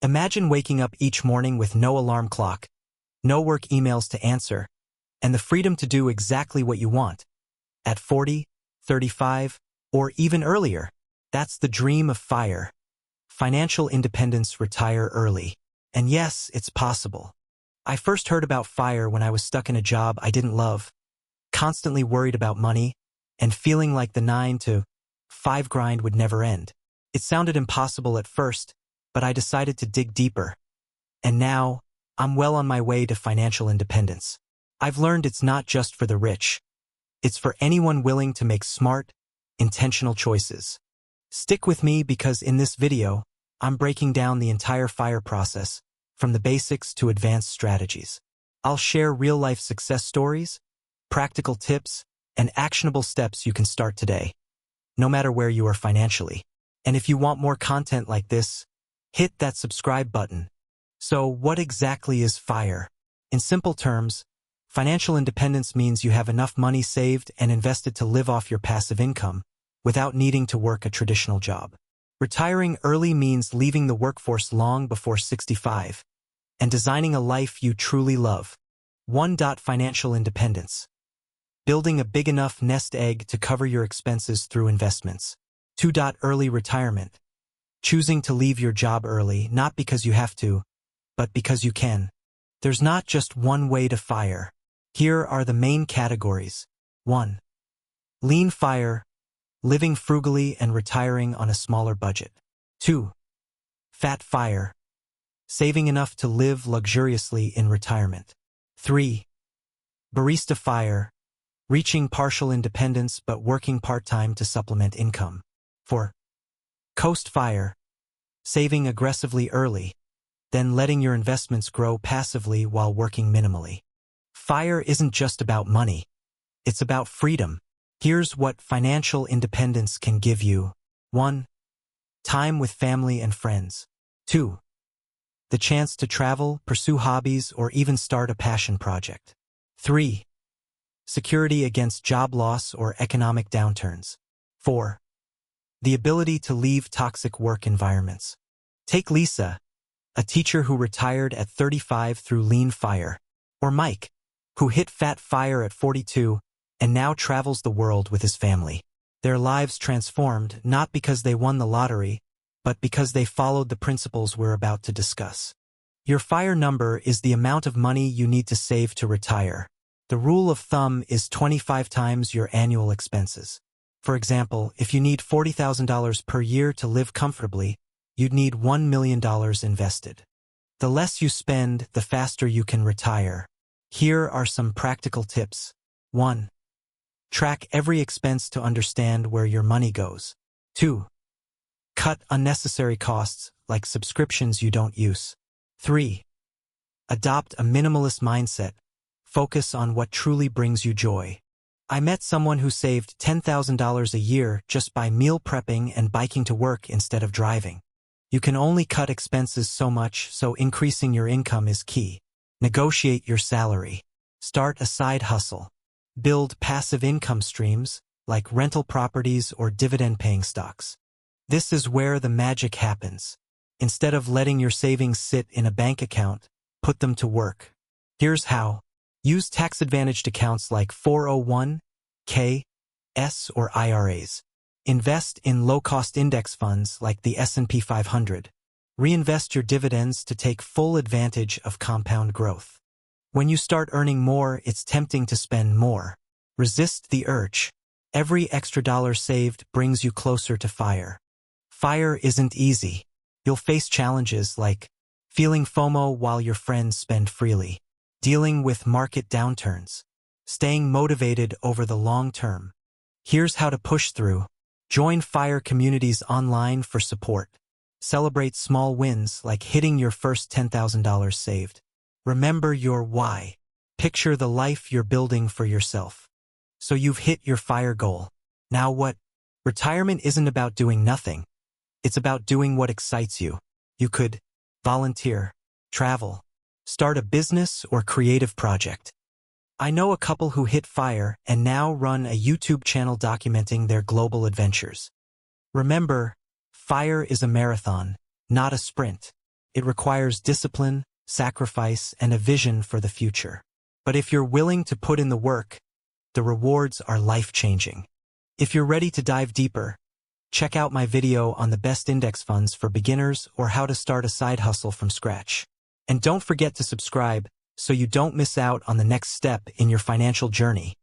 Imagine waking up each morning with no alarm clock, no work emails to answer, and the freedom to do exactly what you want. At 40, 35, or even earlier, that's the dream of FIRE. Financial independence, retire early. And yes, it's possible. I first heard about FIRE when I was stuck in a job I didn't love, constantly worried about money, and feeling like the 9 to 5 grind would never end. It sounded impossible at first, but I decided to dig deeper. And now, I'm well on my way to financial independence. I've learned it's not just for the rich. It's for anyone willing to make smart, intentional choices. Stick with me because in this video, I'm breaking down the entire FIRE process, from the basics to advanced strategies. I'll share real-life success stories, practical tips, and actionable steps you can start today, no matter where you are financially. And if you want more content like this, hit that subscribe button. So what exactly is FIRE? In simple terms, financial independence means you have enough money saved and invested to live off your passive income without needing to work a traditional job. Retiring early means leaving the workforce long before 65 and designing a life you truly love. 1. Financial independence. Building a big enough nest egg to cover your expenses through investments. 2. Early retirement. Choosing to leave your job early, not because you have to, but because you can. There's not just one way to FIRE. Here are the main categories. 1. Lean FIRE, living frugally and retiring on a smaller budget. 2. Fat FIRE, saving enough to live luxuriously in retirement. 3. Barista FIRE, reaching partial independence but working part-time to supplement income. 4. Coast FIRE, saving aggressively early, then letting your investments grow passively while working minimally. FIRE isn't just about money. It's about freedom. Here's what financial independence can give you. 1. Time with family and friends. 2. The chance to travel, pursue hobbies, or even start a passion project. 3. Security against job loss or economic downturns. 4. The ability to leave toxic work environments. Take Lisa, a teacher who retired at 35 through Lean FIRE, or Mike, who hit Fat FIRE at 42 and now travels the world with his family. Their lives transformed not because they won the lottery, but because they followed the principles we're about to discuss. Your FIRE number is the amount of money you need to save to retire. The rule of thumb is 25 times your annual expenses. For example, if you need $40,000 per year to live comfortably, you'd need $1 million invested. The less you spend, the faster you can retire. Here are some practical tips. 1. Track every expense to understand where your money goes. 2. Cut unnecessary costs, like subscriptions you don't use. 3. Adopt a minimalist mindset. Focus on what truly brings you joy. I met someone who saved $10,000 a year just by meal prepping and biking to work instead of driving. You can only cut expenses so much, so increasing your income is key. Negotiate your salary. Start a side hustle. Build passive income streams, like rental properties or dividend-paying stocks. This is where the magic happens. Instead of letting your savings sit in a bank account, put them to work. Here's how. Use tax-advantaged accounts like 401(k), S, or IRAs. Invest in low-cost index funds like the S&P 500. Reinvest your dividends to take full advantage of compound growth. When you start earning more, it's tempting to spend more. Resist the urge. Every extra dollar saved brings you closer to FIRE. FIRE isn't easy. You'll face challenges like feeling FOMO while your friends spend freely, dealing with market downturns, staying motivated over the long term. Here's how to push through. Join FIRE communities online for support. Celebrate small wins like hitting your first $10,000 saved. Remember your why. Picture the life you're building for yourself. So you've hit your FIRE goal. Now what? Retirement isn't about doing nothing. It's about doing what excites you. You could volunteer, travel, start a business or creative project. I know a couple who hit FIRE and now run a YouTube channel documenting their global adventures. Remember, FIRE is a marathon, not a sprint. It requires discipline, sacrifice, and a vision for the future. But if you're willing to put in the work, the rewards are life-changing. If you're ready to dive deeper, check out my video on the best index funds for beginners or how to start a side hustle from scratch. And don't forget to subscribe so you don't miss out on the next step in your financial journey.